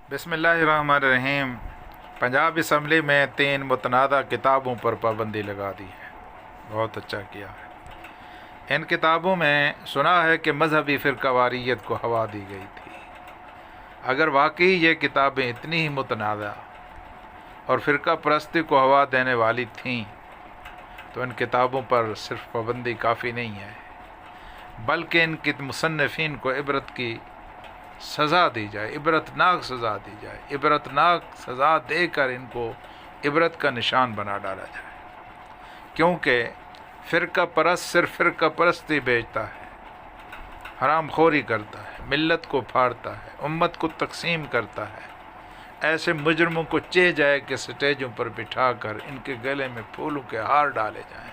بسم اللہ الرحمن الرحیم۔ پنجاب اسمبلی میں 3 متنازع کتابوں پر پابندی لگا دی ہے۔ بہت اچھا کیا ہے۔ ان کتابوں میں سنا ہے کہ مذہبی فرقہ واریت کو ہوا دی گئی تھی۔ اگر واقعی یہ کتابیں اتنی ہی متنازع اور فرقہ پرستی کو ہوا دینے والی تھیں تو ان کتابوں پر صرف پابندی کافی نہیں ہے، بلکہ ان کے مصنفین کو عبرت کی سزا دی جائے، عبرتناک سزا دی جائے، عبرتناک سزا دے کر ان کو عبرت کا نشان بنا ڈالا جائے، کیونکہ فرقہ پرست صرف فرقہ پرستی بیچتا ہے، حرام خوری کرتا ہے، ملت کو پھاڑتا ہے، امت کو تقسیم کرتا ہے۔ ایسے مجرموں کو چاہیے جائے کہ سٹیجوں پر بٹھا کر ان کے گلے میں پھولوں کے ہار ڈالے جائیں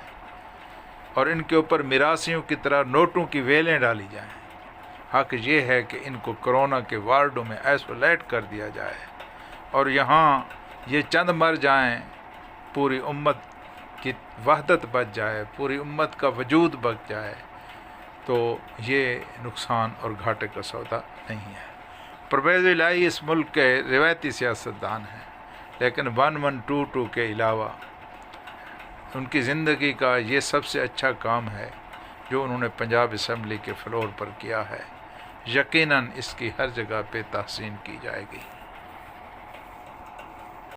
اور ان کے اوپر میراثیوں کی طرح نوٹوں کی ویلیں ڈالی جائیں۔ حق یہ ہے کہ ان کو کرونا کے وارڈوں میں آئسولیٹ کر دیا جائے اور یہاں یہ چند مر جائیں، پوری امت کی وحدت بچ جائے، پوری امت کا وجود بچ جائے، تو یہ نقصان اور گھاٹے کا سودا نہیں ہے۔ پرویز الہی اس ملک کے روایتی سیاستدان ہیں، لیکن 1122 کے علاوہ ان کی زندگی کا یہ سب سے اچھا کام ہے جو انہوں نے پنجاب اسمبلی کے فلور پر کیا ہے۔ یقیناً اس کی ہر جگہ پہ تحسین کی جائے گی۔